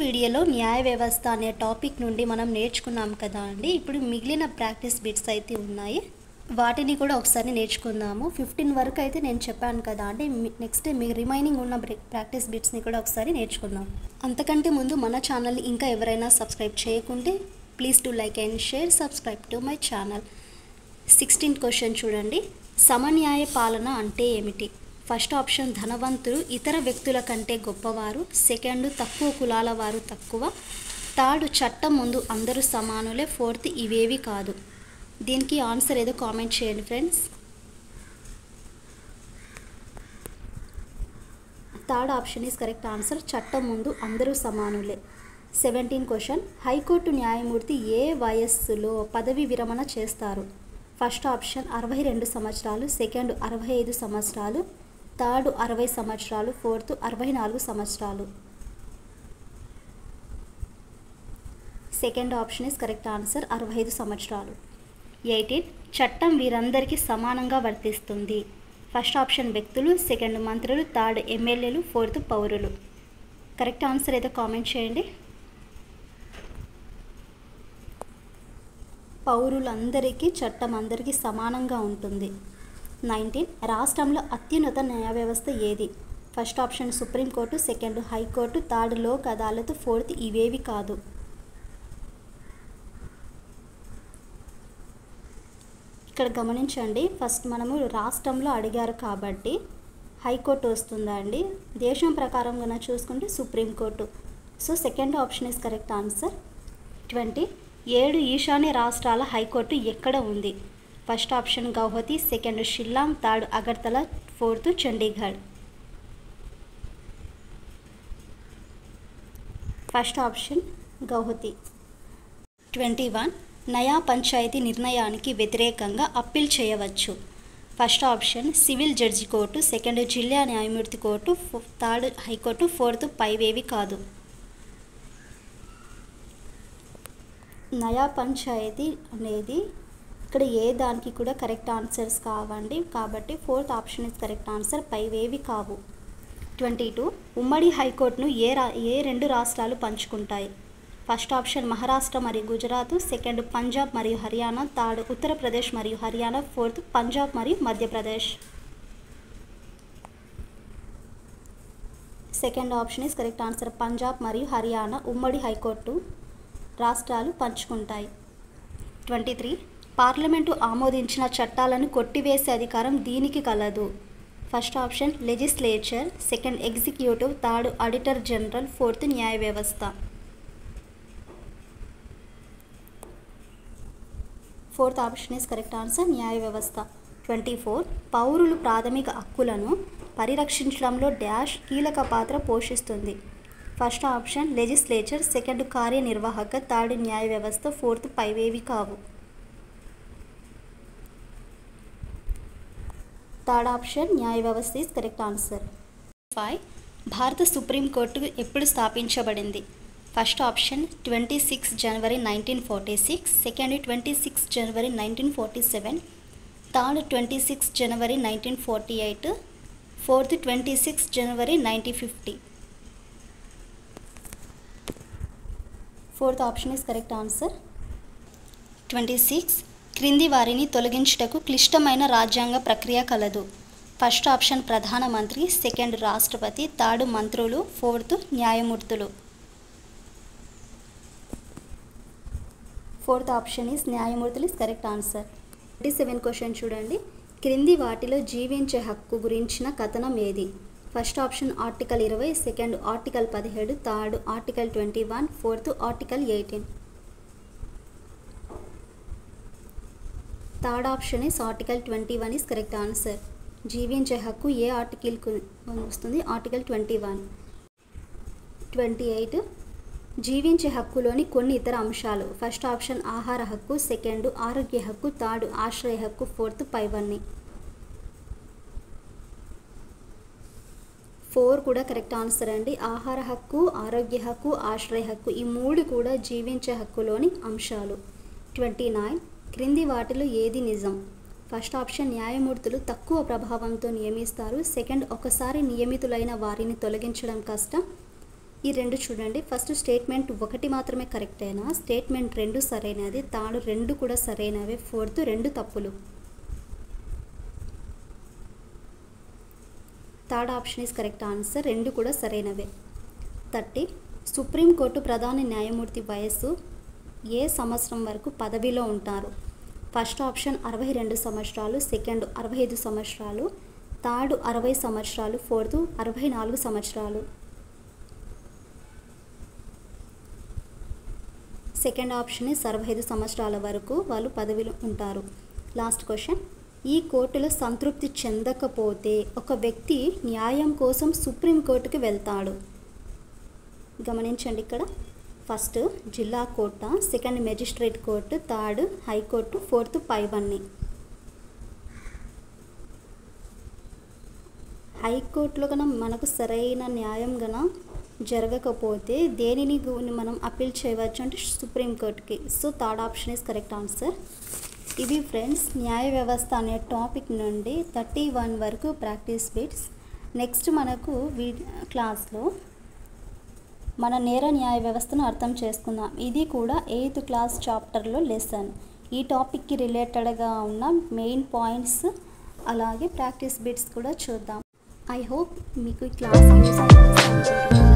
వీడియోలో న్యాయ వ్యవస్థ అనే టాపిక్ నుండి మనం నేర్చుకున్నాం కదా అండి. ఇప్పుడు మిగిలిన ప్రాక్టీస్ బిట్స్ అయితే ఉన్నాయి, వాటిని కూడా ఒకసారి నేర్చుకుందాము. 15 వరకు అయితే నేను చెప్పాను కదా అండి. నెక్స్ట్ మీ రిమైనింగ్ ఉన్న ప్రాక్టీస్ బిట్స్ని కూడా ఒకసారి నేర్చుకుందాం. అంతకంటే ముందు మన ఛానల్ని ఇంకా ఎవరైనా సబ్స్క్రైబ్ చేయకుంటే please to like and share, subscribe to my channel. 16th question చూడండి. సమన్యాయ పాలన అంటే ఏమిటి? ఫస్ట్ ఆప్షన్ ధనవంతులు ఇతర వ్యక్తుల కంటే గొప్పవారు, సెకండ్ తక్కువ కులాల వారు తక్కువ, థర్డ్ చట్టం ముందు అందరూ సమానులే, ఫోర్త్ ఇవేవి కాదు. దీనికి ఆన్సర్ ఏదో కామెంట్ చేయండి friends. Third option is correct answer, చట్టం ముందు అందరూ సమానులే. 17th question. హైకోర్టు న్యాయమూర్తి ఏ వయస్సులో పదవి విరమణ చేస్తారు? ఫస్ట్ ఆప్షన్ 62 సంవత్సరాలు, సెకండ్ 65 సంవత్సరాలు, థర్డ్ 60 సంవత్సరాలు, ఫోర్త్ 64 సంవత్సరాలు. Second option is correct answer, 65 సంవత్సరాలు. 18. చట్టం వీరందరికీ సమానంగా వర్తిస్తుంది. ఫస్ట్ ఆప్షన్ వ్యక్తులు, సెకండ్ మంత్రులు, థర్డ్ ఎమ్మెల్యేలు, ఫోర్త్ పౌరులు. కరెక్ట్ ఆన్సర్ అయితే కామెంట్ చేయండి. పౌరులందరికీ చట్టం అందరికీ సమానంగా ఉంటుంది. 19. రాష్ట్రంలో అత్యున్నత న్యాయ వ్యవస్థ ఏది? First option supreme court, second high court, third Lok Adalat, fourth ఇవేవి కాదు. ఇక్కడ గమనించండి, ఫస్ట్ మనము రాష్ట్రంలో అడిగారు కాబట్టి హైకోర్టు వస్తుందా అండి. దేశం ప్రకారం కన్నా చూసుకుంటే supreme court. So second option is correct answer. 20. 7 ఈశాన్య రాష్ట్రాల హైకోర్టు ఎక్కడ ఉంది? First option Guwahati, second Shillong, third Agartala, fourth Chandigarh. First option Guwahati. 21. నయా పంచాయతీ నిర్ణయానికి వ్యతిరేకంగా అప్పీల్ చేయవచ్చు. First option civil judge court, second జిల్లా న్యాయమూర్తి కోర్టు, థర్డ్ హైకోర్టు, ఫోర్త్ పైవేవి కాదు. నయా పంచాయతీ అనేది ఇక్కడ ఏ దానికి కూడా కరెక్ట్ ఆన్సర్స్ కావండి, కాబట్టి fourth option is correct answer, పైవేవి కావు. 22. ఉమ్మడి హైకోర్టును ఏ రెండు రాష్ట్రాలు పంచుకుంటాయి? ఫస్ట్ ఆప్షన్ మహారాష్ట్ర మరియు గుజరాత్, సెకండ్ పంజాబ్ మరియు హర్యానా, థర్డ్ ఉత్తరప్రదేశ్ మరియు హర్యానా, ఫోర్త్ పంజాబ్ మరియు Madhya Pradesh. Second option is correct answer, Punjab మరియు హర్యానా ఉమ్మడి హైకోర్టు రాష్ట్రాలు పంచుకుంటాయి. 23. పార్లమెంటు ఆమోదించిన చట్టాలను కొట్టివేసే అధికారం దీనికి కలదు. First option legislature, second executive, third auditor general, fourth న్యాయ వ్యవస్థ. Fourth option is correct answer, న్యాయ వ్యవస్థ. 24. పౌరులు ప్రాథమిక హక్కులను పరిరక్షించడంలో డాష్ కీలక పాత్ర పోషిస్తుంది. ఫస్ట్ ఆప్షన్ లెజిస్లేచర్, సెకండ్ కార్యనిర్వాహక, థర్డ్ న్యాయ వ్యవస్థ, ఫోర్త్ పైవేవి కావు. థర్డ్ ఆప్షన్ న్యాయ వ్యవస్థ ఈజ్ కరెక్ట్ ఆన్సర్. 5. భారత సుప్రీంకోర్టు ఎప్పుడు స్థాపించబడింది? First option 26 January 1946, second 26 January 1947, third 26 January 1948, fourth 26 January 1950. Fourth option is correct answer. 26. క్రింది వారిని తొలగించుటకు క్లిష్టమైన రాజ్యాంగ ప్రక్రియ కలదు. ఫస్ట్ ఆప్షన్ ప్రధానమంత్రి, సెకండ్ రాష్ట్రపతి, థర్డ్ మంత్రులు, ఫోర్త్ న్యాయమూర్తులు. ఫోర్త్ ఆప్షన్ ఈజ్ న్యాయమూర్తులు ఈజ్ కరెక్ట్ ఆన్సర్. 27 క్వశ్చన్ చూడండి. క్రింది వాటిలో జీవించే హక్కు గురించిన కథనం ఏది? First option article 20, second article 17, third article 21, fourth article 18. Third option is article 21 is correct answer. జీవించే హక్కు ఏ ఆర్టికల్కు వస్తుంది? ఆర్టికల్ 21. 28. జీవించే హక్కులోని కొన్ని ఇతర అంశాలు. ఫస్ట్ ఆప్షన్ ఆహార హక్కు, సెకండ్ ఆరోగ్య హక్కు, థర్డ్ ఆశ్రయ హక్కు, ఫోర్త్ పైవన్నీ. 4 కూడా కరెక్ట్ ఆన్సర్ అండి. ఆహార హక్కు, ఆరోగ్య హక్కు, ఆశ్రయ హక్కు ఈ 3 కూడా జీవించే హక్కులోని అంశాలు. 29. క్రింది వాటిలో ఏది నిజం? ఫస్ట్ ఆప్షన్ న్యాయమూర్తులు తక్కువ ప్రభావంతో నియమిస్తారు, సెకండ్ ఒకసారి నియమితులైన వారిని తొలగించడం కష్టం, ఈ రెండు చూడండి. ఫస్ట్ స్టేట్మెంట్ 1 మాత్రమే కరెక్ట్ అయినా, స్టేట్మెంట్ 2 సరైనది, థర్డ్ 2 కూడా సరైనవే, ఫోర్త్ 2 తప్పులు. Third option is correct answer, 2 కూడా సరైనవే. 30 సుప్రీంకోర్టు ప్రధాన న్యాయమూర్తి వయస్సు ఏ సంవత్సరం వరకు పదవిలో ఉంటారు? ఫస్ట్ ఆప్షన్ 62 సంవత్సరాలు, సెకండ్ 65 సంవత్సరాలు, థర్డ్ 60 సంవత్సరాలు, ఫోర్త్ 64 సంవత్సరాలు. సెకండ్ ఆప్షన్ 65 సంవత్సరాల వరకు వాళ్ళు పదవిలో ఉంటారు. లాస్ట్ క్వశ్చన్, ఈ కోర్టులో సంతృప్తి చెందకపోతే ఒక వ్యక్తి న్యాయం కోసం సుప్రీంకోర్టుకి వెళ్తాడు. గమనించండి, ఇక్కడ ఫస్ట్ జిల్లా court, second magistrate court, third high court, fourth పైవన్నీ. హైకోర్టులో కన్నా మనకు సరైన న్యాయం గన జరగకపోతే దేనిని మనం అప్పీల్ చేయవచ్చు అంటే సుప్రీంకోర్టుకి. So third option is correct answer. ఇవి ఫ్రెండ్స్ న్యాయ వ్యవస్థ అనే టాపిక్ నుండి 31 వరకు ప్రాక్టీస్ బిట్స్. నెక్స్ట్ మనకు క్లాస్లో మన నేర న్యాయ వ్యవస్థను అర్థం చేసుకుందాం. ఇది కూడా 8th క్లాస్ చాప్టర్లో లెసన్. ఈ టాపిక్కి రిలేటెడ్గా ఉన్న మెయిన్ పాయింట్స్ అలాగే ప్రాక్టీస్ బిట్స్ కూడా చూద్దాం. ఐ హోప్ మీకు ఈ క్లాస్ యూజ్ అవుతుంది.